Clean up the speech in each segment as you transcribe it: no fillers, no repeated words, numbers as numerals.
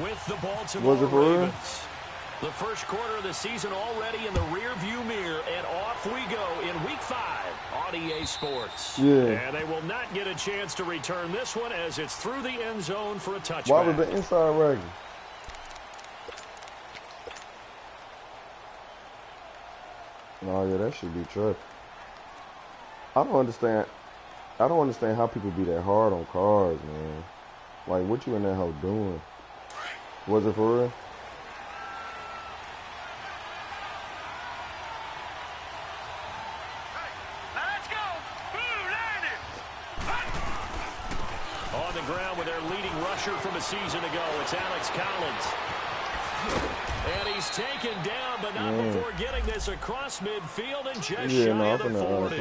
with the Baltimore Ravens. The first quarter of the season already in the rearview mirror, and off we go in Week 5 on EA Sports. Yeah. And they will not get a chance to return this one as it's through the end zone for a touchback. Why was the inside ragging? Oh yeah, that should be tricky. I don't understand how people be that hard on cars, man. Like, what you in that house doing? Was it for real? Let's go! On the ground with their leading rusher from a season ago, it's Alex Collins. And he's taken down, but not before getting this across midfield and just shy of the 40.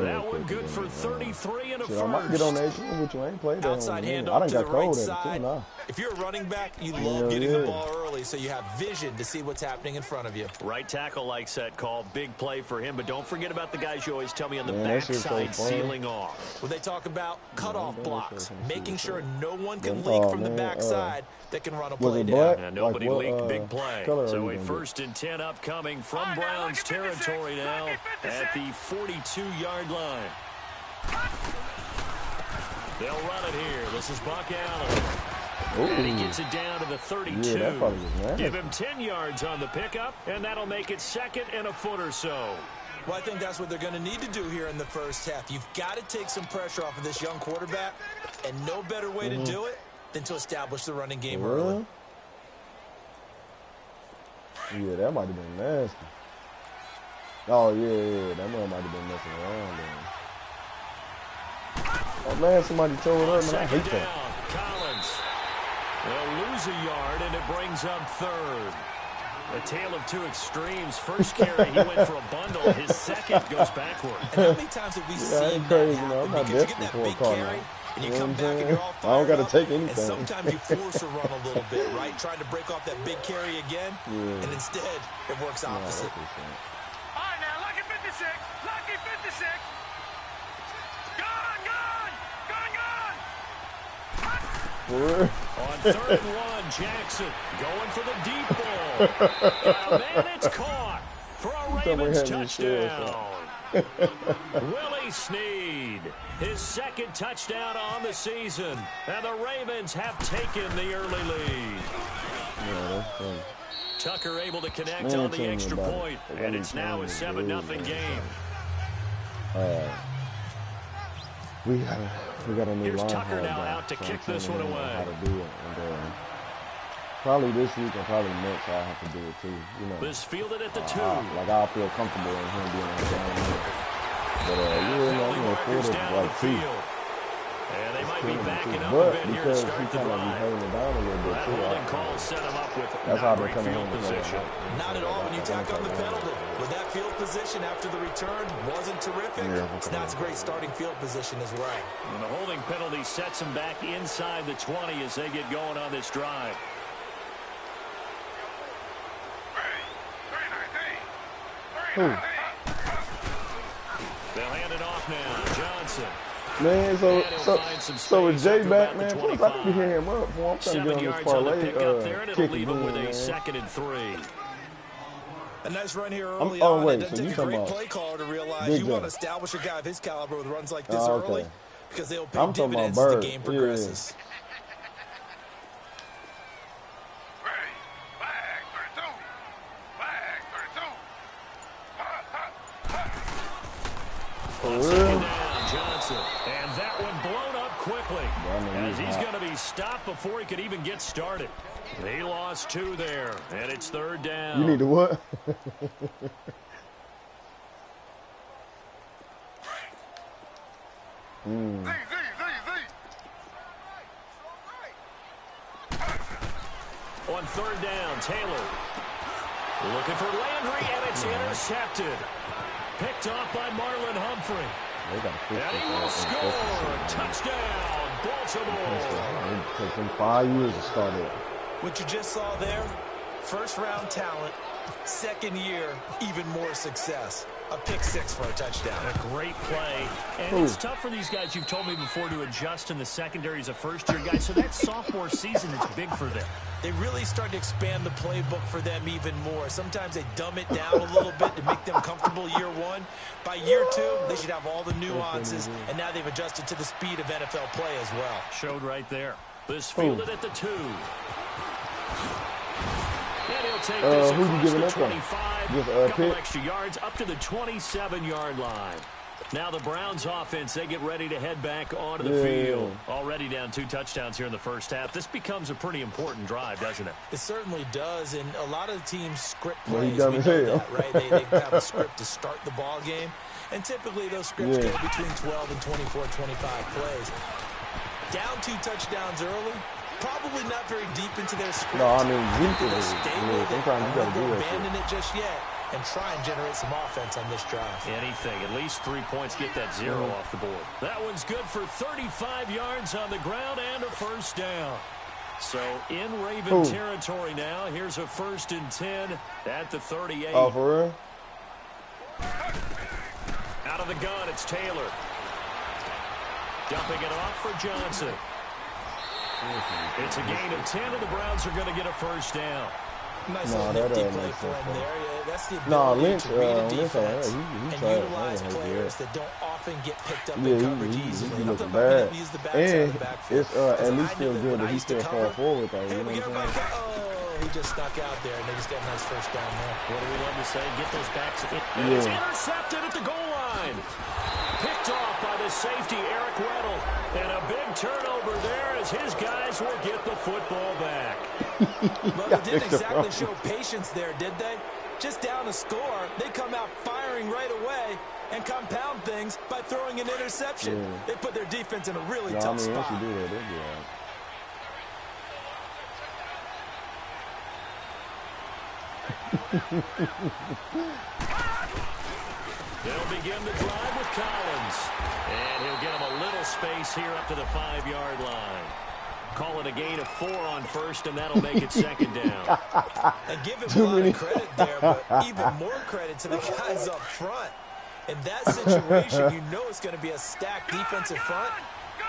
That one good for 33 and a first. I might get on that team, but you ain't played that outside one. handoff I to done the got right cold side. at it too now. If you're a running back, you love getting the ball early so you have vision to see what's happening in front of you. Right tackle likes that call. Big play for him, but don't forget about the guys you always tell me on the backside sealing off. When they talk about cutoff blocks, making sure no one can leak from the backside that can run a play down. And nobody leaked big play. So a 1st and 10 upcoming from Browns territory now at the 42-yard line. They'll run it here. This is Buck Allen. And he gets it down to the 32. Yeah, give him 10 yards on the pickup, and that'll make it 2nd and a foot or so. Well, I think that's what they're going to need to do here in the first half. You've got to take some pressure off of this young quarterback, and no better way to do it than to establish the running game early. Yeah, that might have been nasty. Oh, yeah, that man might have been messing around then. Oh, man, somebody tore it up, man. I hate that. Collins. They'll lose a yard, and it brings up 3rd. A tale of two extremes. First carry, he went for a bundle. His second goes backward. And how many times have we seen that happen? I'm not desperate for a car now. And you come back and you're all I don't got to take anything. And sometimes you force a run a little bit, right? Trying to break off that big carry again. And instead, it works opposite. All right, now, lucky 56. Lucky 56. Gone, gone. Gone, gone. On 3rd and 1, Jackson going for the deep ball. Man, it's caught for a Ravens touchdown. Willie Snead, his 2nd touchdown on the season, and the Ravens have taken the early lead. Yeah, that's funny. Tucker able to connect on the extra point, and it's now a 7-0 game. We got a new Here's line Tucker now out to kick this one away. How to do it. And, probably this week and probably next I'll have to do it too. You know. This fielded at the 2. Like I'll feel comfortable in him being on the ground. But I'm gonna afford it like 2. And they might be backing up but a bit here to because start he the kind of be drive. holding it down a little bit That too. holding call set him up with That's how not I've been great coming field home position. Not at all when you tack on the penalty. With that field position after the return wasn't terrific. It's not a great starting field position as well. And the holding penalty sets them back inside the 20 as they get going on this drive. Who? They'll hand it off now. Johnson. Man, so is Jay back, man? Plus, I need to hear him up. I'm trying to 7 get on yards this on the parlay. pickup there, and it'll Kick leave him with a man. 2nd and 3. A nice run here early oh, on. wait, It doesn't so you take a talking great about play caller to realize Big you want John. to establish a guy of his caliber with runs like this Oh, okay. early because they'll pay I'm talking about dividends as the Bird. game Yeah. progresses. For On real? 2nd down, Johnson. And that one blown up quickly as he's going to be stopped before he could even get started. He lost 2 there, and it's 3rd down. You need to what? On 3rd down, Taylor looking for Landry, and it's intercepted. Picked off by Marlon Humphrey. And he will score. Touchdown, Baltimore. It took him 5 years to start it. What you just saw there, First-round talent, second year, even more success. A pick six for a touchdown. A great play. And it's tough for these guys, you've told me before, to adjust in the secondary as a first-year guy. So that sophomore season is big for them. They really start to expand the playbook for them even more. Sometimes they dumb it down a little bit to make them comfortable year one. By year two, they should have all the nuances, and now they've adjusted to the speed of NFL play as well. Showed right there. This fielded at the 2. And he'll take this across the 25, couple extra yards up to the 27-yard line. Now the Browns offense, they get ready to head back onto the field. Already down 2 touchdowns here in the first half. This becomes a pretty important drive, doesn't it? It certainly does, and a lot of the teams script plays. We know that, right? They have a script to start the ball game, and typically those scripts go between 12 and 24, 25 plays. Down 2 touchdowns early. Probably not very deep into their script. No, I mean, sometimes you got to abandon it just yet and try and generate some offense on this drive. Anything, at least 3 points, get that 0 off the board. That one's good for 35 yards on the ground and a first down. So in Raven territory now. Here's a 1st and 10 at the 38. Oh, for real? Out of the gun, it's Taylor. Dumping it off for Johnson. It's a gain of 10, and the Browns are going to get a first down. Nice little nifty play for him there. That's the ability to read a defense and utilize players that don't often get picked up in coverage easily. Nothing about use the backside of the backfield. It's at least feel good that he still fall forward, though. You know what I'm saying? Oh, he just snuck out there, and they just got a nice first down there. What do we love to say? Get those backs. It's intercepted at the goal line. Picked off by the safety, Eric Weddle. And a big turnover there as his guys will get the football back. But they didn't exactly show patience there, did they? Just down a score, they come out firing right away and compound things by throwing an interception. They put their defense in a really tough spot. Once you do that, they'll be all right. They'll begin the drive with Collins. And he'll get him a little space here up to the 5-yard line. Call it a gain of 4 on first, and that'll make it 2nd down. And give him a lot of credit there, but even more credit to the guys up front. In that situation, you know it's going to be a stacked defensive front.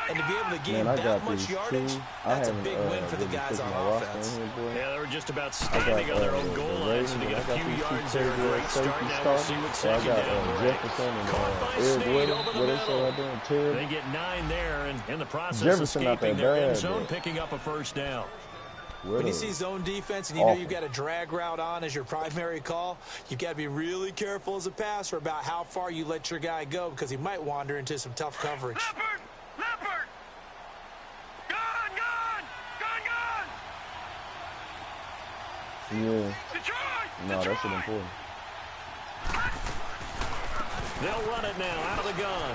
And to be able to gain that much yardage, that's a big win for the guys on offense. Yeah, they were just about standing on their own goal line, so to get a few yards there, a great start. Now we'll see what 2nd down. Caught by Snead over the middle. They get 9 there, and in the process escaping their end zone, picking up a first down. When you see zone defense and you know you've got a drag route on as your primary call, you've got to be really careful as a passer about how far you let your guy go because he might wander into some tough coverage. Leopard! Gun! Yeah. No, that's important. They'll run it now out of the gun.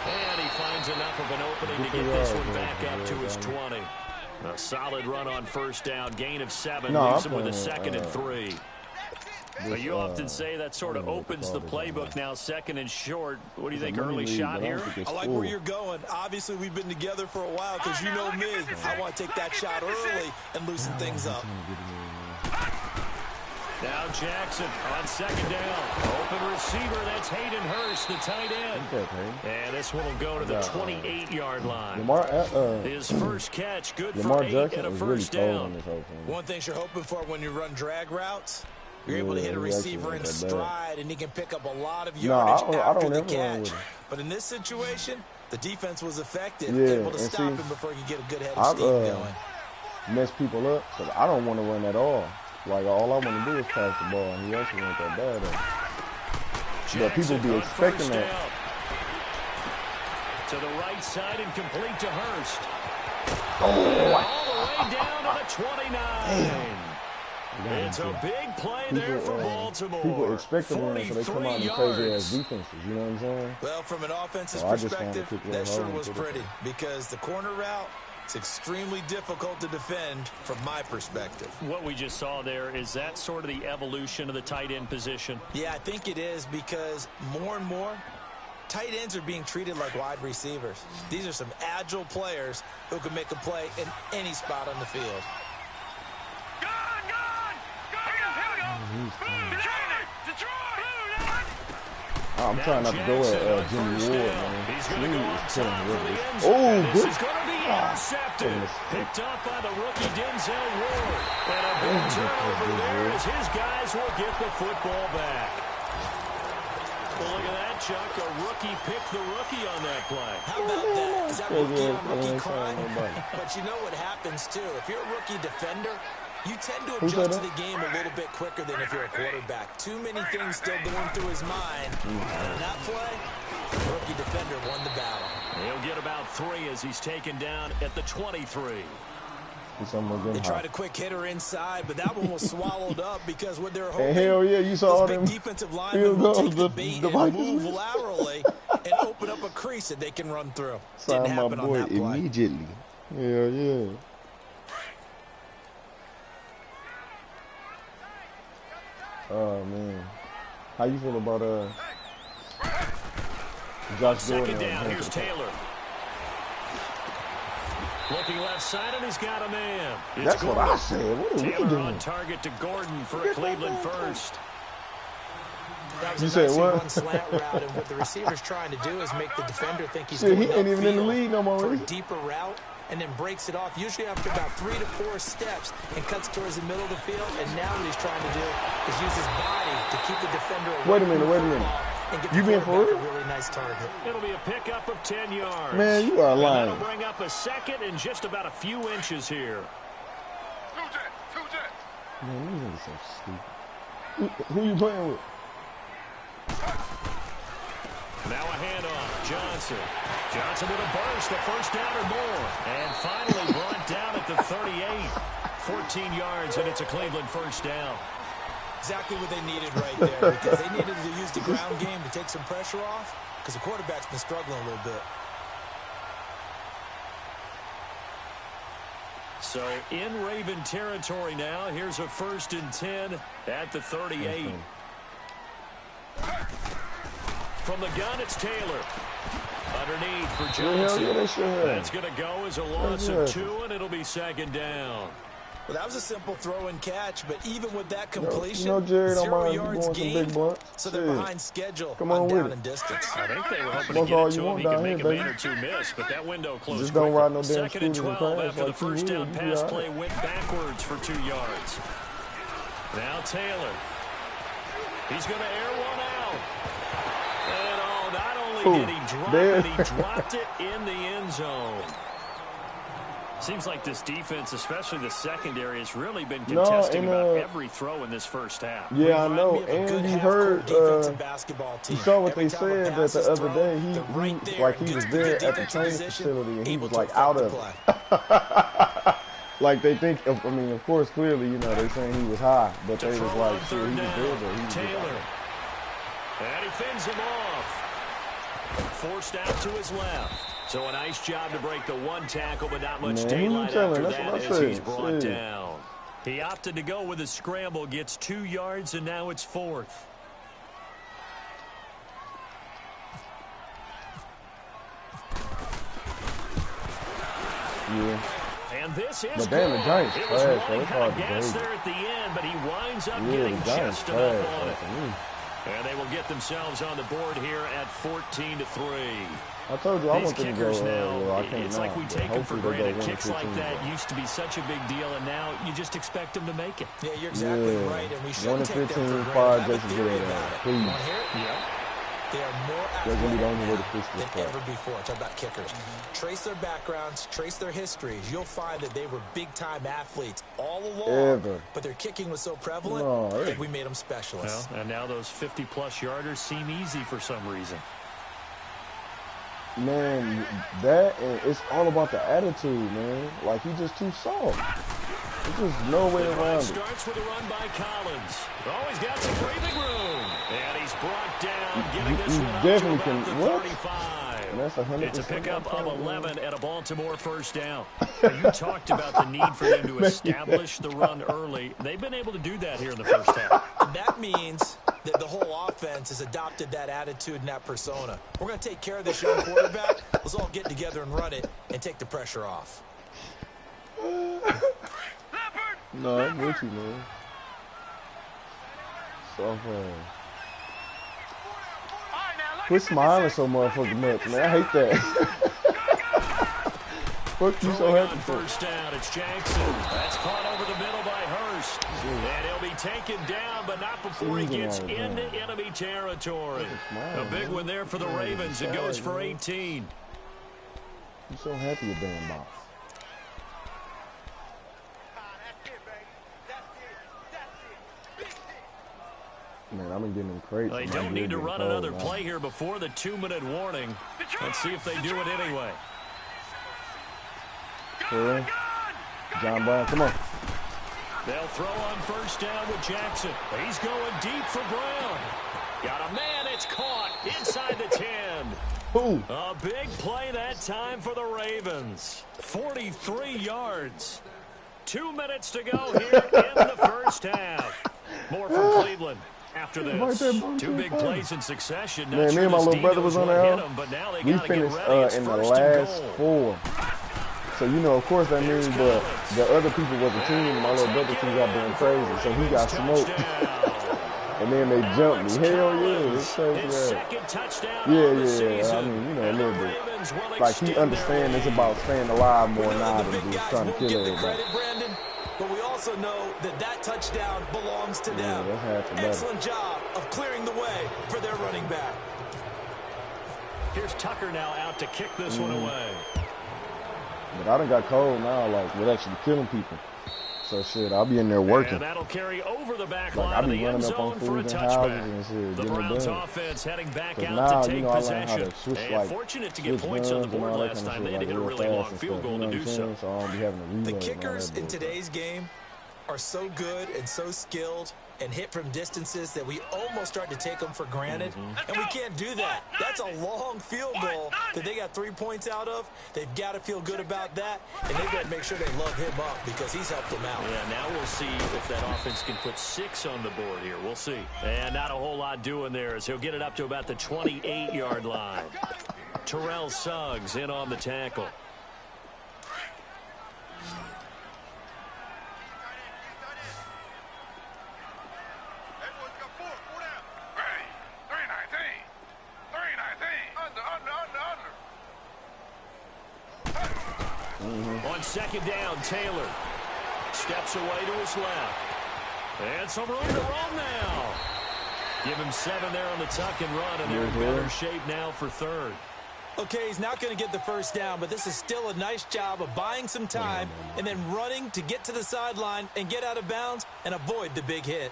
And he finds enough of an opening to get this one back up to his 20. A solid run on first down. Gain of 7. Leaves him with a 2nd and 3. But you often say that sort of opens the playbook now, 2nd and short. What do you think, early shot here? I like where you're going. Obviously, we've been together for a while because you know me. I want to take that shot early and loosen things up. Now Jackson on 2nd down. Open receiver, that's Hayden Hurst, the tight end. And this one will go to the 28-yard line. His first catch, good for 8 and a first down. One thing you're hoping for when you run drag routes, you're able to hit a receiver in stride, and he can pick up a lot of yardage after the catch. But in this situation, the defense was effective, able to stop him before he could get a good head of steam going. Mess people up, so I don't want to run at all. Like, all I want to do is pass the ball, and he actually went that bad. But people be expecting that. To the right side and complete to Hurst. All the way down to the 29. It's a big play there for Baltimore. People expect them to run, so they come out and play their defenses. You know what I'm saying? Well, from an offensive perspective, that sure was pretty because the corner route, it's extremely difficult to defend from my perspective. What we just saw there, is that sort of the evolution of the tight end position? Yeah, I think it is because more and more, tight ends are being treated like wide receivers. These are some agile players who can make a play in any spot on the field. Gun! I'm trying not to go at Jimmy Ward, man. Jimmy is killing me. Oh, good. Picked up by the rookie Denzel Ward. And a big turnover there as his guys will get the football back. Well, look at that, Chuck. A rookie picked the rookie on that play. How about that? Is that rookie on rookie crime? But you know what happens, too. If you're a rookie defender, you tend to adjust to the game a little bit quicker than if you're a quarterback. Too many things still going through his mind. And on that play, the rookie defender won the battle. He'll get about 3 as he's taken down at the 23. They tried a quick hitter inside, but that one was swallowed up because what they're hoping, hell yeah, you saw those them big defensive linemen will take the bait and move laterally and open up a crease that they can run through. Didn't happen on that play. Immediately. Hell yeah. Oh man, how you feel about Josh Gordon? Second down. Here's Taylor. Looking left side, and he's got a man. That's Gordon. What I said. What are Taylor we doing? On target to Gordon for a Cleveland first. That was a nice run slant route, and what the receiver's trying to do is make the defender think he's going he ain't even in the league no more. For a deeper route, and then breaks it off, usually after about 3 to 4 steps, and cuts towards the middle of the field. And now what he's trying to do is use his body to keep the defender away. Wait a minute. You being for real? A really nice target. It'll be a pickup of 10 yards. Man, you are lying. That'll bring up a second and just about a few inches here. Man, these niggas so stupid. Who you playing with? Now a handoff. Johnson with a burst, a first down or more. And finally brought down at the 38. 14 yards, and it's a Cleveland first down. Exactly what they needed right there, because they needed to use the ground game to take some pressure off, because the quarterback's been struggling a little bit. So in Raven territory now. Here's a 1st and 10 at the 38. From the gun, it's Taylor. Underneath for Johnson. That's going to go as a loss of 2, and it'll be 2nd down. Well, that was a simple throw and catch, but even with that completion, Jerry 0 yards gained, so they're behind schedule on down and distance. I think they were hoping to get it to him. He could make a man or 2 miss, but that window closed just don't ride no damn 2nd and 12 after the first down pass play went backwards for 2 yards. Now Taylor. He's going to air one out. And not only did he drop it, he dropped it in the end zone. Seems like this defense, especially the secondary, has really been contesting about every throw in this first half. Yeah, I know. And you heard, you saw what they said that the other day. He was there at the training facility, and he was like out of it. Like they think, I mean, of course, clearly, you know, they're saying he was high, but they was like, shit, he was there, but he was Taylor. And he fends him off. Forced out to his left. So a nice job to break the 1 tackle, but not much daylight after that as he's brought down. He opted to go with a scramble, gets 2 yards, and now it's 4th. Yeah. And this is but damn, the Giants it was trash, running kind of so gas there at the end, but he winds up getting just enough on it. And they will get themselves on the board here at 14-3. I told you I want them to go. It's like we take them for granted. Kicks like that used to be such a big deal, and now you just expect them to make it. Yeah, you're exactly right, and we shouldn't take them for 1 granted. 15, 5, Jason, get it. Please. Yeah. They are more athletic than ever before. Talk about kickers. Trace their backgrounds, trace their histories. You'll find that they were big-time athletes all along. But their kicking was so prevalent that we made them specialists. Well, and now those 50-plus yarders seem easy for some reason. Man, it's all about the attitude, man. Like, he's just too soft. There's just no way around it. Starts with a run by Collins. Always got some breathing room. And he's brought down, getting this one up to about the 35. That's 100%. It's a pickup of 11 at a Baltimore first down. You talked about the need for them to establish the run early. They've been able to do that here in the first half. And that means that the whole offense has adopted that attitude and that persona. We're going to take care of this young quarterback. Let's all get together and run it and take the pressure off. No, I'm with you, man. So quit smiling so motherfucking much, man. I hate that. Fuck you so happy for. First down, it's Jackson. That's caught over the middle by Hurst. And he'll be taken down, but not before he gets into enemy territory. A big one there for the Ravens. It goes for 18. You so happy you're damn boss. Man, I've been getting them crazy. They don't need to run another play here before the 2-minute warning. Let's see if they do it anyway. Cool. John Brown, come on. They'll throw on first down with Jackson. He's going deep for Brown. Got a man, it's caught inside the 10. Ooh. A big play that time for the Ravens. 43 yards. 2 minutes to go here in the first half. More from Cleveland. After this, 2 big plays in succession. Man, me and my little brother was on there. We finished in the last 4. So, you know, of course that means the other people was a team. My little brother team got being crazy. So he got smoked. And then they jumped me. Hell yeah, it's crazy. Yeah. I mean, you know, a little bit. Like he understands it's about staying alive more now than just trying to kill everybody. But we also know that that touchdown belongs to them. Excellent job of clearing the way for their running back. Here's Tucker now out to kick this one away. But I done got cold now, like, with actually killing people. So, shit, I'll be in there working. And that'll carry over the back like, line of the end up zone for a touchback. The Browns offense heading back out to take possession. And fortunate to get points on the board last time. They had to hit a really long field goal to do so. So I'll be having to the kickers in today's game are so good and so skilled and hit from distances that we almost start to take them for granted. And we can't do that. That's a long field goal that they got 3 points out of. They've got to feel good about that, and they've got to make sure they love him up because he's helped them out. Yeah, now we'll see if that offense can put 6 on the board here. We'll see. And not a whole lot doing there as he'll get it up to about the 28-yard line. Terrell Suggs in on the tackle. On second down, Taylor steps away to his left. And some room to run now. Give him 7 there on the tuck and run, and they're in better shape now for third. Okay, he's not going to get the first down, but this is still a nice job of buying some time and then running to get to the sideline and get out of bounds and avoid the big hit.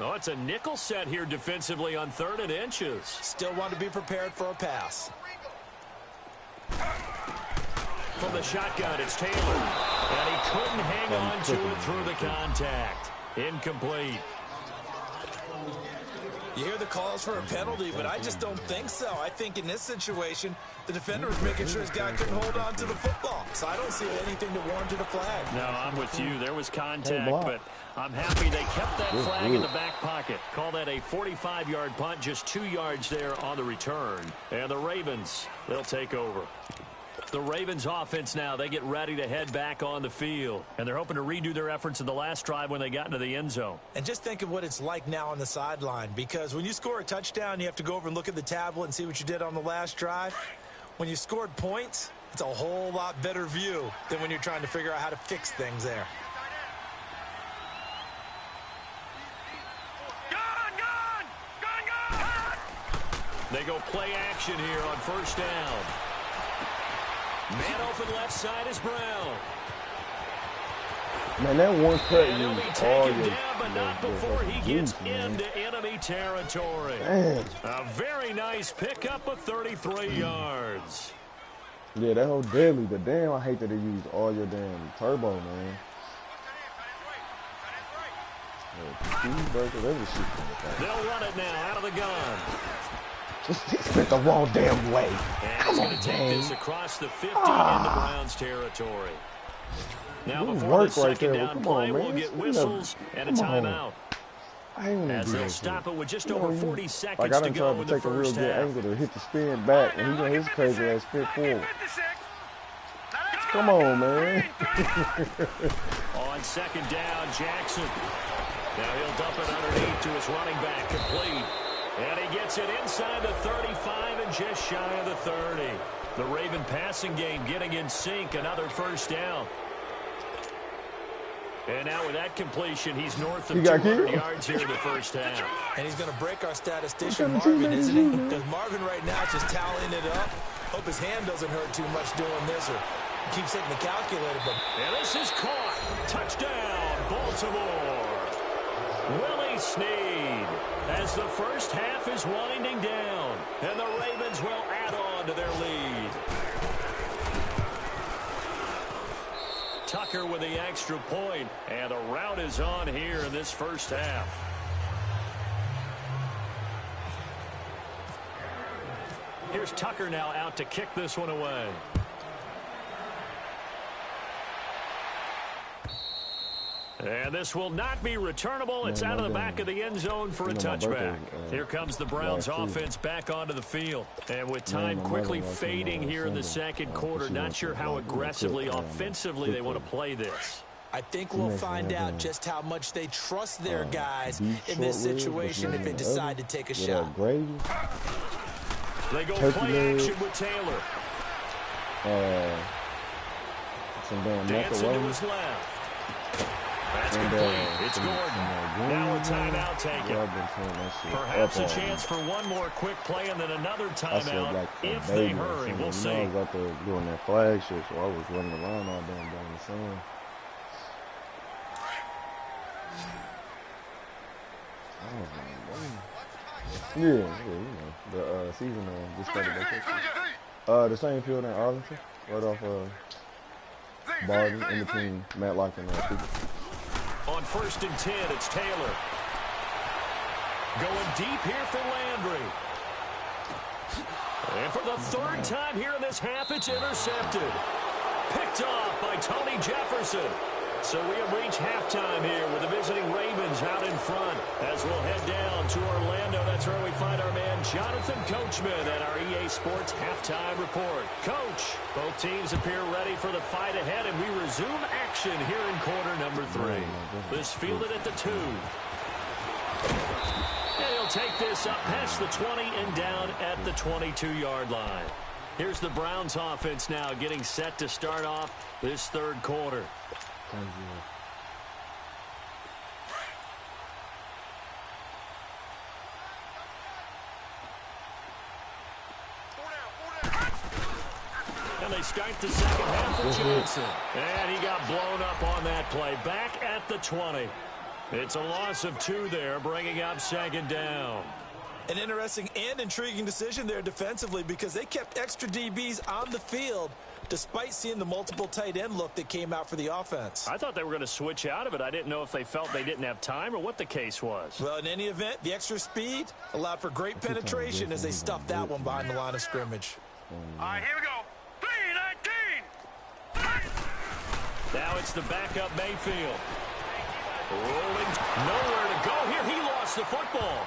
Oh, it's a nickel set here defensively on 3rd and inches. Still want to be prepared for a pass. From the shotgun, it's Taylor. And he couldn't hang on to it through the contact. Incomplete. You hear the calls for a penalty, but I just don't think so. I think in this situation, the defender was making sure his guy couldn't hold on to the football. So I don't see anything to warrant a flag. No, I'm with you. There was contact, but I'm happy they kept that flag in the back pocket. Call that a 45-yard punt, just 2 yards there on the return. And the Ravens, they'll take over. The Ravens offense now, they get ready to head back on the field. And they're hoping to redo their efforts in the last drive when they got into the end zone. And just think of what it's like now on the sideline. Because when you score a touchdown, you have to go over and look at the tablet and see what you did on the last drive. When you scored points, it's a whole lot better view than when you're trying to figure out how to fix things there. They go play action here on first down. Man open left side is Brown. Man, that one cut he'll be taken down, but not before he gets into enemy territory. Man. A very nice pickup of 33 yards. Yeah, that whole deadly, but damn, I hate that they used all your damn turbo, man. They'll run it now out of the gun. He went the wrong damn way. And he's going to take this across the 50 into Browns territory. Now before the second down play, we'll get whistles and a timeout. As they'll stop it with just over 40 seconds to go in the first half. Like, I done tried to take a real good angle to hit the spin back, and he's going to his crazy ass spin forward. Come on, man. On second down, Jackson. Now he'll dump it underneath to his running back, complete. And he gets it inside the 35 and just shy of the 30. The Raven passing game getting in sync, another first down. And now with that completion, he's north of 200 yards here in the first half. And he's going to break our statistician, Marvin, isn't he? Because Marvin right now is just tallying it up. Hope his hand doesn't hurt too much doing this or keeps hitting the calculator. But and this is caught. Touchdown, Baltimore. Willie Snead as the first half is winding down. And the Ravens will add on to their lead. Tucker with the extra point, and the rout is on here in this first half. Here's Tucker now out to kick this one away. And this will not be returnable. It's out of the back of the end zone for a touchback. Here comes the Browns offense back onto the field. And with time quickly fading here in the second quarter, not sure how aggressively, offensively they want to play this. I think we'll find out just how much they trust their guys in this situation if they decide to take a shot. They go play action with Taylor. Dancing to his left. That's complete. It's Gordon. Now a timeout taken. Perhaps a chance for one more quick play and then another timeout if they hurry. We'll see. I was out there doing that flag shit, so I was running around all damn down the sun. Yeah, you know, the season just started back up. The same field in Arlington, right off Barton, in between Matlock and Cooper. On 1st and 10, it's Taylor. Going deep here for Landry. And for the third time here in this half, it's intercepted. Picked off by Tony Jefferson. So we have reached halftime here with the visiting Ravens out in front. As we'll head down to Orlando, that's where we find our man Jonathan Coachman at our EA Sports Halftime Report. Coach, both teams appear ready for the fight ahead, and we resume action here in quarter number 3. This fielded at the 2. And he'll take this up past the 20 and down at the 22-yard line. Here's the Browns offense now getting set to start off this third quarter. And they start the second half with Johnson. And he got blown up on that play. Back at the 20. It's a loss of 2 there, bringing up second down. An interesting and intriguing decision there defensively because they kept extra DBs on the field despite seeing the multiple tight end look that came out for the offense. I thought they were going to switch out of it. I didn't know if they felt they didn't have time or what the case was. Well, in any event, the extra speed allowed for great penetration as they stuffed that one behind the line of scrimmage. All right, here we go. 3-19. Now it's the backup Mayfield. Rolling, nowhere to go here. He lost the football.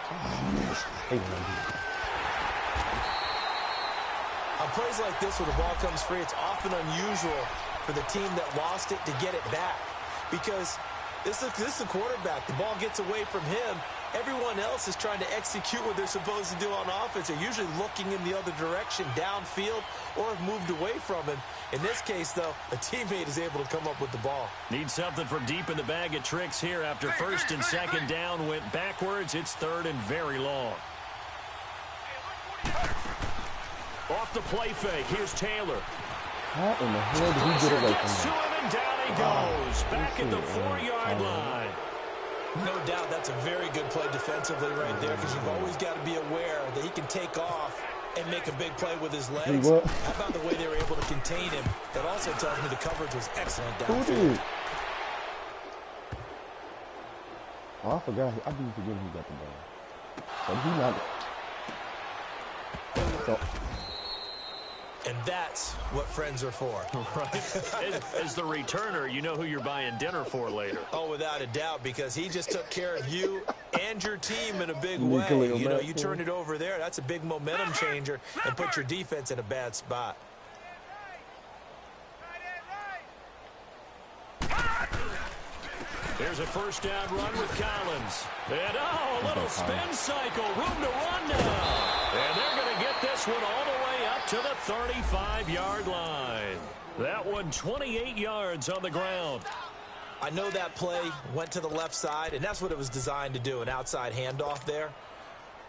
On plays like this where the ball comes free, it's often unusual for the team that lost it to get it back. Because this is the quarterback. The ball gets away from him. Everyone else is trying to execute what they're supposed to do on offense. They're usually looking in the other direction, downfield, or have moved away from him. In this case, though, a teammate is able to come up with the ball. Need something from deep in the bag of tricks here. After first and second down went backwards, it's third and very long. Off the play fake, here's Taylor. How in the hell did he get away from to him, and down he goes. Back at the 4-yard line. No doubt that's a very good play defensively right there because you've always got to be aware that he can take off and make a big play with his legs. How about the way they were able to contain him? That also tells me the coverage was excellent downfield. Oh, I forgot. I didn't forget he got the ball. But he not. So. And that's what friends are for. Right. As the returner, you know who you're buying dinner for later. Oh, without a doubt, because he just took care of you and your team in a big way. You know, you turn it over there, that's a big momentum changer and put your defense in a bad spot. Here's a first down run with Collins. And, a little spin cycle. Room to run now. And they're going to get this one all the way up to the 35-yard line. That one 28 yards on the ground. I know that play went to the left side, and that's what it was designed to do, an outside handoff there.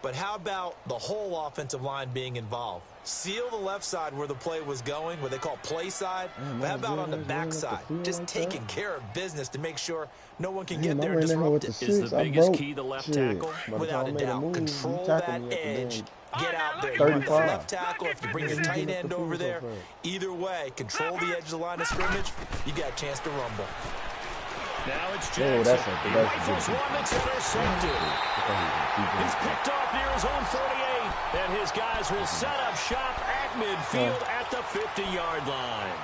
But how about the whole offensive line being involved? Seal the left side where the play was going, what they call play side. But how about on the back side? Just taking care of business to make sure no one can get there and disrupt it. Is the biggest key the left tackle? Without a doubt. Control that edge. Get out there. You want the left tackle. If you bring your tight end over there, either way, control the edge of the line of scrimmage, you got a chance to rumble. Now it's Jackson. He rifles one that's intercepted. He's picked off near his own 48, and his guys will set up shop at midfield at the 50-yard line.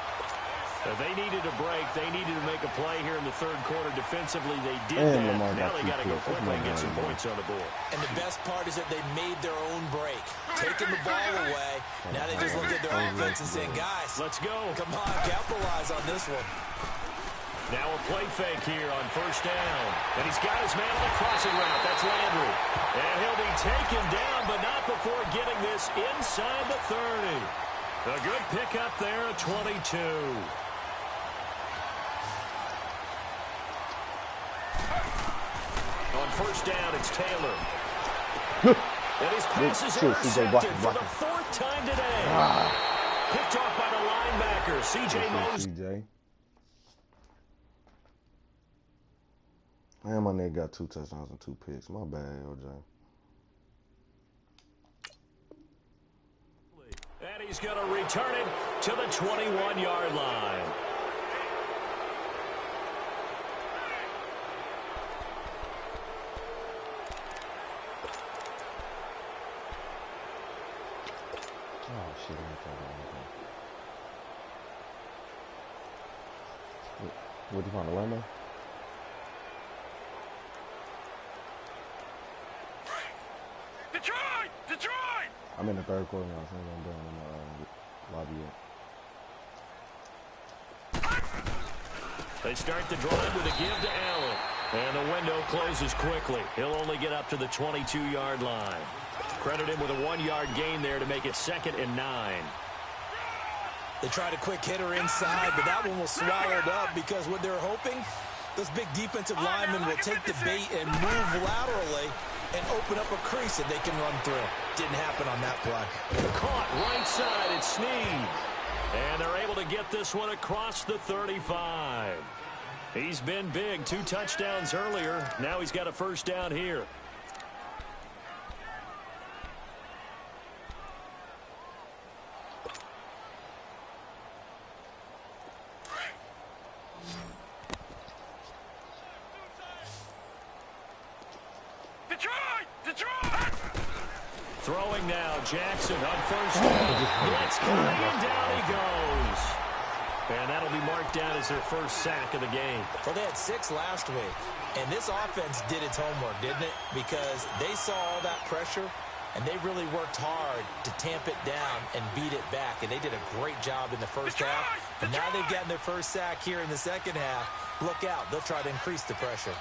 They needed a break. They needed to make a play here in the third quarter. Defensively, they did that. Now they got to go quickly and get some points on the board. And the best part is that they made their own break, taking the ball away. Now they just look at their offense and saying, guys, let's go. Come on, capitalize on this one. Now a play fake here on first down. And he's got his man on the crossing route. That's Landry. And he'll be taken down, but not before getting this inside the 30. A good pickup there at 22. On first down, it's Taylor. And his pass is intercepted for the fourth time today. Picked off by the linebacker, C.J. Moses. Man, my nigga got 2 touchdowns and 2 picks. My bad, LJ. And he's going to return it to the 21-yard line. Oh, shit. What you find, a lemon? Detroit! I'm in the third quarter now, so I'm down in the lobby yet. They start the drive with a give to Allen. And the window closes quickly. He'll only get up to the 22-yard line. Credit him with a 1-yard gain there to make it 2nd and 9. They tried a quick hitter inside, but that one was swallowed up because what they're hoping, those big defensive linemen will take the bait and move laterally and open up a crease that they can run through. Didn't happen on that play. Caught right side, it's Snead. And they're able to get this one across the 35. He's been big, 2 touchdowns earlier. Now he's got a first down here. Detroit! Throwing now, Jackson on first down. Blitz coming, and down he goes. And that'll be marked down as their first sack of the game. Well, they had 6 last week, and this offense did its homework, didn't it? Because they saw all that pressure, and they really worked hard to tamp it down and beat it back, and they did a great job in the first half. And now they've gotten their first sack here in the second half. Look out. They'll try to increase the pressure.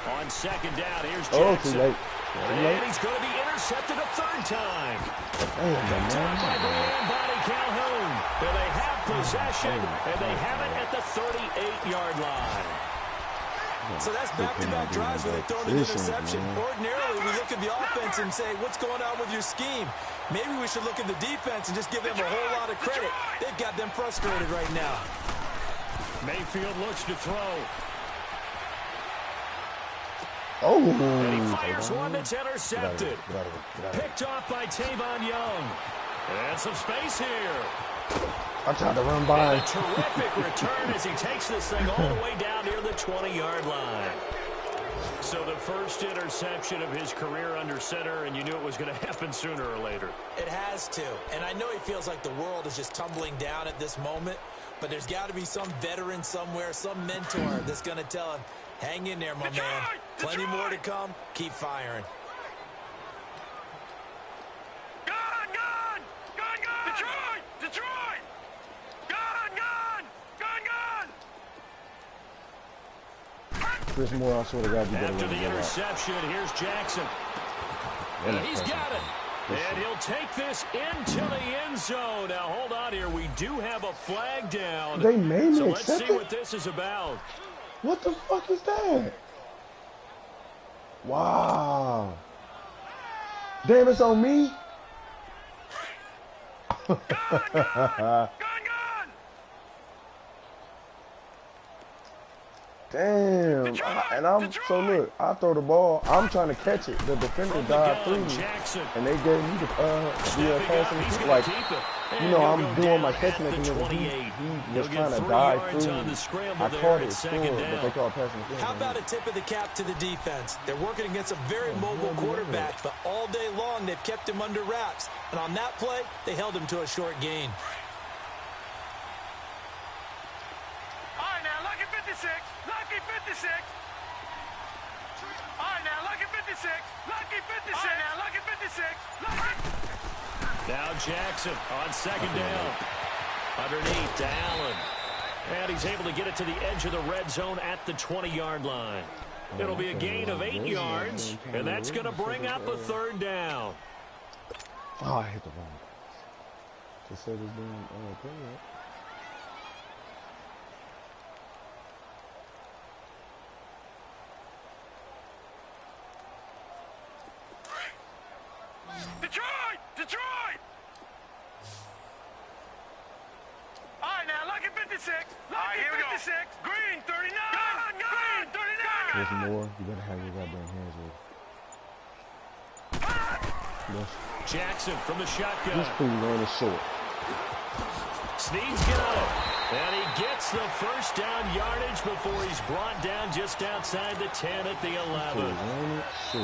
On second down, here's Jackson. Too late. And he's going to be intercepted a 3rd time. Picked up by Brian Calhoun. And they have possession, and they have it at the 38-yard line. So that's back-to-back drives where they throw an interception. Ordinarily, we look at the offense and say, what's going on with your scheme? Maybe we should look at the defense and just give them a whole lot of credit. They've got them frustrated right now. Mayfield looks to throw. Oh, and he fires one that's intercepted. Picked off by Tavon Young. And some space here. I tried to run by. And a terrific return as he takes this thing all the way down near the 20-yard line. So the first interception of his career under center, and you knew it was going to happen sooner or later. It has to. And I know he feels like the world is just tumbling down at this moment, but there's got to be some veteran somewhere, some mentor that's going to tell him, hang in there, my man. Plenty more to come. Keep firing. Gun! Detroit! Gun! Chris Moore, I swear to God, you better After the interception, here's Jackson. And he's got it. And he'll take this into the end zone. Now, hold on here. We do have a flag down. They made me so accept let's see it? what this is about. What the fuck is that? Wow. Damn, it's on me? Gone. Damn. So look, I throw the ball. I'm trying to catch it. The defender dived through me. And they gave me the passing. Like, you know, I'm doing my catching mechanism. He was trying to dive through me. I caught it, scored, but they called passing. How about a tip of the cap to the defense? They're working against a very mobile quarterback, but all day long they've kept him under wraps. And on that play, they held him to a short gain. Lucky 56. All right, now, lucky 56. Lucky 56. All right, now, lucky 56. Lucky. Now Jackson on second down. Underneath to Allen. And he's able to get it to the edge of the red zone at the 20-yard line. It'll be a gain of 8 yards, and that's going to bring up a third down. Oh, I hit the ball. Just said it's doing okay, right? Detroit! All right, now, lucky 56. Lucky 56. Green, 39. Green, 39. There's more. You better have your goddamn hands with. Yes. Jackson from the shotgun. This thing running short. Snead's got it. And he gets the first down yardage before he's brought down just outside the 10 at the 11.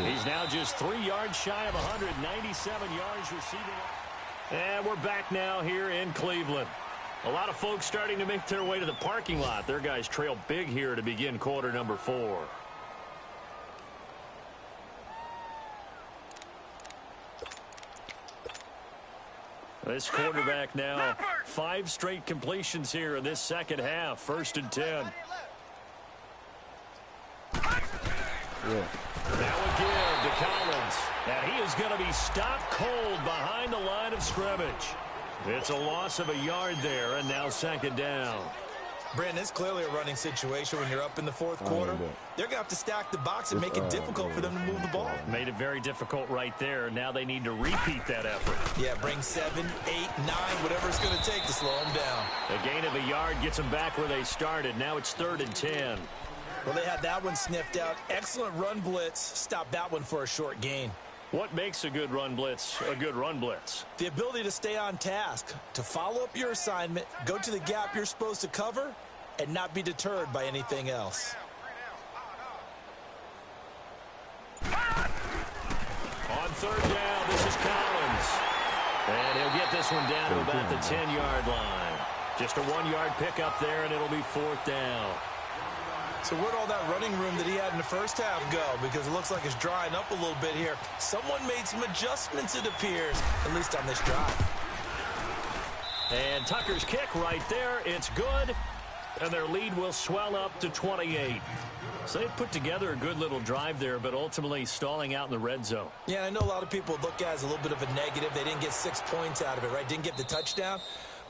He's now just 3 yards shy of 197 yards receiving. And we're back now here in Cleveland. A lot of folks starting to make their way to the parking lot. Their guys trail big here to begin quarter number 4. This quarterback now 5 straight completions here in this second half. 1st and 10. Yeah. Now again to Collins. And he is going to be stopped cold behind the line of scrimmage. It's a loss of a yard there, and now 2nd down. Brandon, it's clearly a running situation when you're up in the 4th quarter. They're going to have to stack the box and make it difficult for them to move the ball. Made it very difficult right there. Now they need to repeat that effort. Yeah, bring 7, 8, 9, whatever it's going to take to slow them down. A gain of a yard gets them back where they started. Now it's 3rd and 10. Well, they had that one sniffed out. Excellent run blitz. Stop that one for a short gain. What makes a good run blitz a good run blitz? The ability to stay on task, to follow up your assignment, go to the gap you're supposed to cover, and not be deterred by anything else. On 3rd down, this is Collins. And he'll get this one down to about the 10-yard line. Just a 1-yard pickup there, and it'll be 4th down. So where'd all that running room that he had in the first half go? Because it looks like it's drying up a little bit here. Someone made some adjustments, it appears, at least on this drive. And Tucker's kick right there. It's good. And their lead will swell up to 28. So they've put together a good little drive there, but ultimately stalling out in the red zone. Yeah, I know a lot of people look at it as a little bit of a negative. They didn't get 6 points out of it, right? Didn't get the touchdown.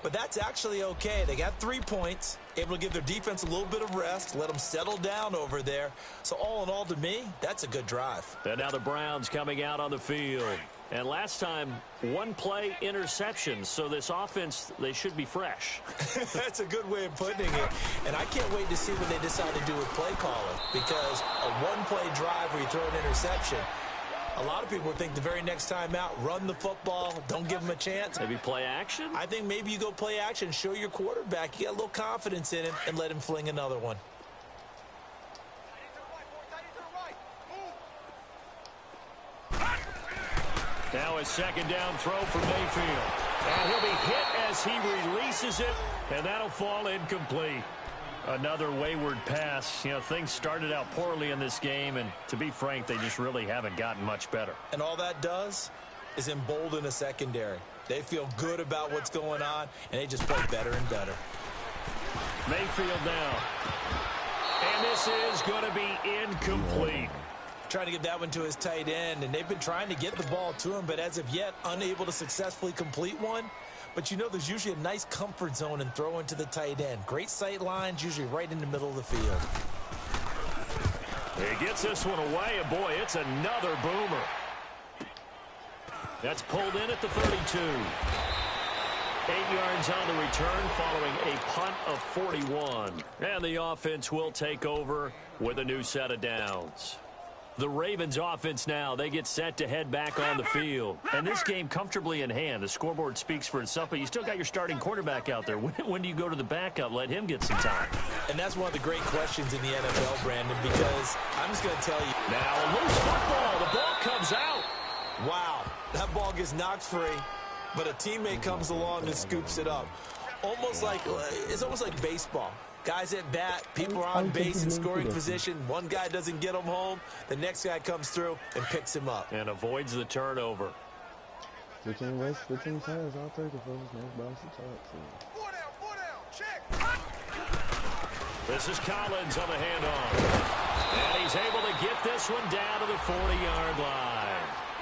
But that's actually okay. They got 3 points, able to give their defense a little bit of rest, let them settle down over there. So all in all, to me, that's a good drive. And now the Browns coming out on the field. And last time, 1-play interception. So this offense, they should be fresh. That's a good way of putting it. And I can't wait to see what they decide to do with play calling. Because a 1-play drive where you throw an interception, a lot of people think the very next time out, run the football, don't give them a chance. Maybe play action? I think maybe you go play action, show your quarterback, you got a little confidence in him, and let him fling another one. Now a 2nd down throw for Mayfield. And he'll be hit as he releases it, and that'll fall incomplete. Another wayward pass. You know, things started out poorly in this game, and to be frank, they just really haven't gotten much better. And all that does is embolden a secondary. They feel good about what's going on, and they just play better and better. Mayfield now. And And this is going to be incomplete. Trying to get that one to his tight end, and they've been trying to get the ball to him, but as of yet, unable to successfully complete one. But you know there's usually a nice comfort zone in throwing to the tight end. Great sight lines, usually right in the middle of the field. He gets this one away, and boy, it's another boomer. That's pulled in at the 32. 8 yards on the return following a punt of 41. And the offense will take over with a new set of downs. The Ravens offense now, they get set to head back on the field. And this game comfortably in hand. The scoreboard speaks for itself, but you still got your starting quarterback out there. When do you go to the backup? Let him get some time. And that's one of the great questions in the NFL, Brandon, because I'm just going to tell you. Now a loose football. The ball comes out. Wow, that ball gets knocked free, but a teammate comes along and scoops it up. It's almost like baseball. Guys at bat, people are on base in scoring position. One guy doesn't get him home. The next guy comes through and picks him up. And avoids the turnover. 15 times, I'll take it for his next box of talk. 4 down, check. This is Collins on the handoff. And he's able to get this one down to the 40-yard line.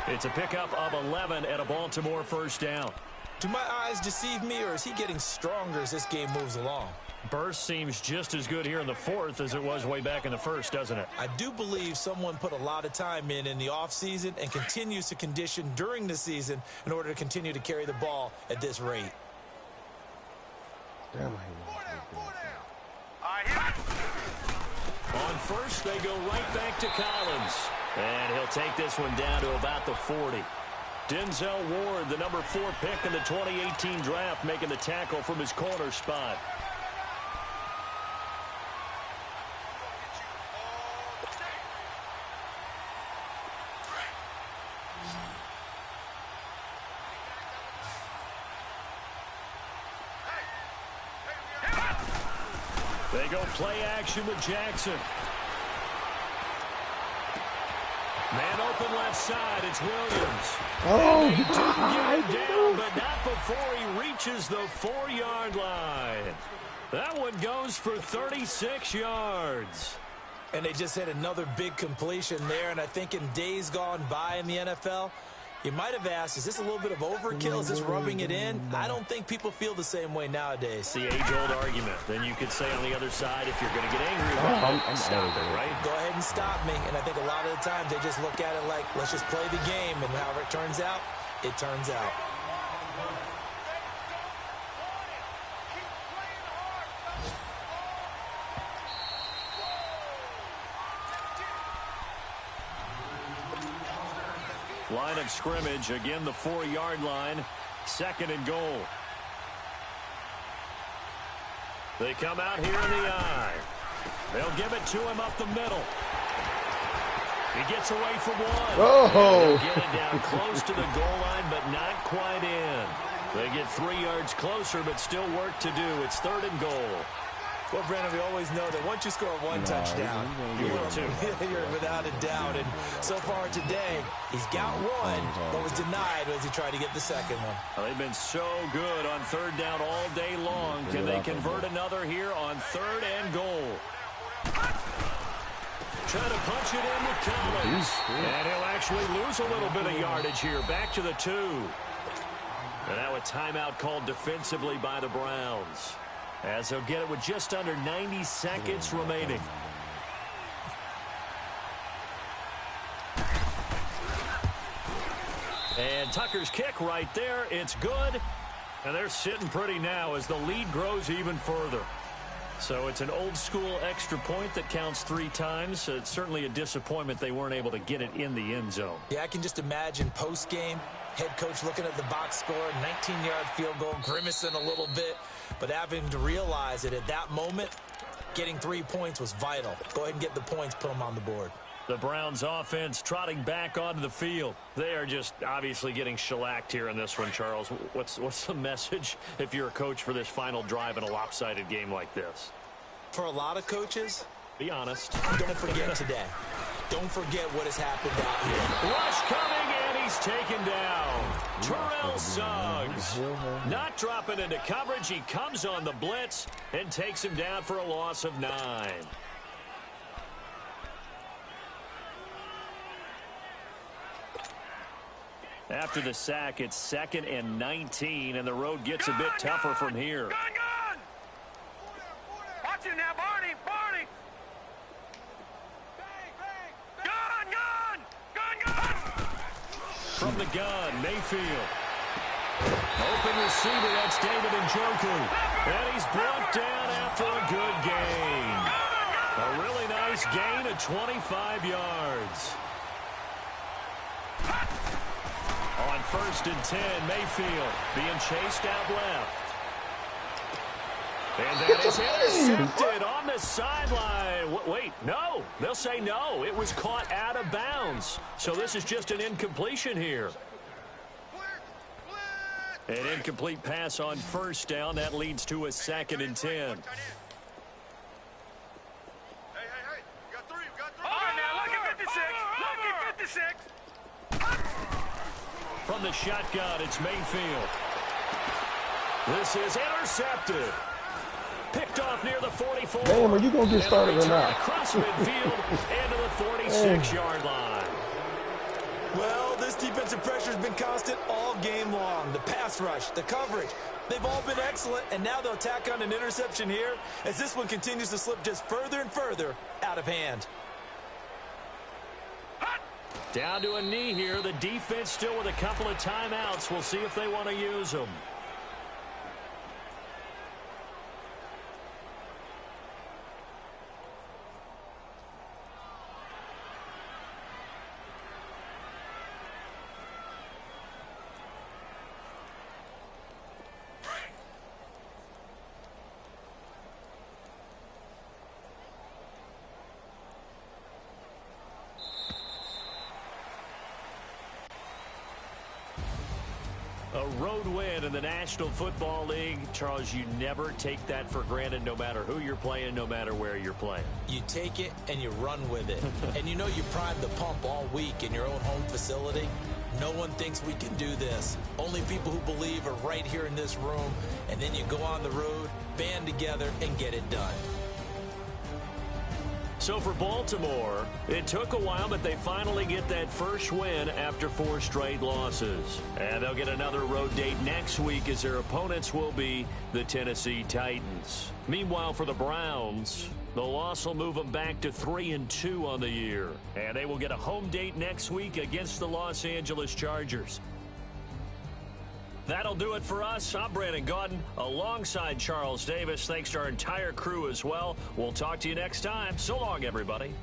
It's a pickup of 11 at a Baltimore first down. Do my eyes deceive me, or is he getting stronger as this game moves along? Burst seems just as good here in the fourth as it was way back in the first, doesn't it? I do believe someone put a lot of time in the offseason and continues to condition during the season in order to continue to carry the ball at this rate. Damn, on first, they go right back to Collins. And he'll take this one down to about the 40. Denzel Ward, the number 4 pick in the 2018 draft, making the tackle from his corner spot. They go play action with Jackson. Man open left side, it's Williams. Oh, he didn't get him down, but not before he reaches the 4-yard line. That one goes for 36 yards. And they just had another big completion there, and I think in days gone by in the NFL, you might have asked, is this a little bit of overkill? Is this rubbing it in? I don't think people feel the same way nowadays. It's the age-old argument. Then you could say on the other side, if you're going to get angry about it, stop it, right? Go ahead and stop me. And I think a lot of the times they just look at it like, let's just play the game, and however it turns out, it turns out. Line of scrimmage, again the 4-yard line, 2nd and goal. They come out here in the eye. They'll give it to him up the middle. He gets away from one. Oh! Get it down close to the goal line, but not quite in. They get 3 yards closer, but still work to do. It's 3rd and goal. Well, Brandon, we always know that once you score one touchdown, you will too. You're without a doubt. And so far today, he's got one, but was denied as he tried to get the second one. Well, they've been so good on 3rd down all day long. Can they convert another here on 3rd and goal? Trying to punch it in with Collins. And he'll actually lose a little bit of yardage here. Back to the 2. And now a timeout called defensively by the Browns, as they'll get it with just under 90 seconds remaining. And Tucker's kick right there. It's good. And they're sitting pretty now as the lead grows even further. So it's an old-school extra point that counts 3 times. So it's certainly a disappointment they weren't able to get it in the end zone. Yeah, I can just imagine post-game, head coach looking at the box score, 19-yard field goal, grimacing a little bit, but having to realize that at that moment, getting 3 points was vital. Go ahead and get the points, put them on the board. The Browns offense trotting back onto the field. They are just obviously getting shellacked here in this one, Charles. What's the message if you're a coach for this final drive in a lopsided game like this? For a lot of coaches, be honest. Don't forget today. Don't forget what has happened out here. Rush coming, and he's taken down. Terrell Suggs not dropping into coverage. He comes on the blitz and takes him down for a loss of 9. After the sack, it's 2nd and 19, and the road gets a bit tougher from here. Gun! Watch it now, Barney! Gun! From the gun, Mayfield. Open receiver, that's David Njoku. And he's brought down after a good gain. A really nice gain of 25 yards. On 1st and 10, Mayfield being chased out left. And that is intercepted on the sideline. Wait, no. They'll say no. It was caught out of bounds. So this is just an incompletion here. An incomplete pass on 1st down. That leads to a 2nd and 10. Hey. We got three. All right, now, look at 56. From the shotgun, it's Mayfield. This is intercepted. Picked off near the 44. Damn, are you going to get started or not? Across midfield into the 46-yard line. Well, this defensive pressure has been constant all game long. The pass rush, the coverage, they've all been excellent, and now they'll tack on an interception here as this one continues to slip just further and further out of hand. Down to a knee here. The defense still with a couple of timeouts. We'll see if they want to use them. A road win in the National Football League. Charles, you never take that for granted no matter who you're playing, no matter where you're playing. You take it and you run with it. And you know you primed the pump all week in your own home facility. No one thinks we can do this. Only people who believe are right here in this room. And then you go on the road, band together, and get it done. So for Baltimore, it took a while, but they finally get that first win after 4 straight losses. And they'll get another road date next week as their opponents will be the Tennessee Titans. Meanwhile, for the Browns, the loss will move them back to 3-2 on the year. And they will get a home date next week against the Los Angeles Chargers. That'll do it for us. I'm Brandon Gaudin alongside Charles Davis. Thanks to our entire crew as well. We'll talk to you next time. So long, everybody.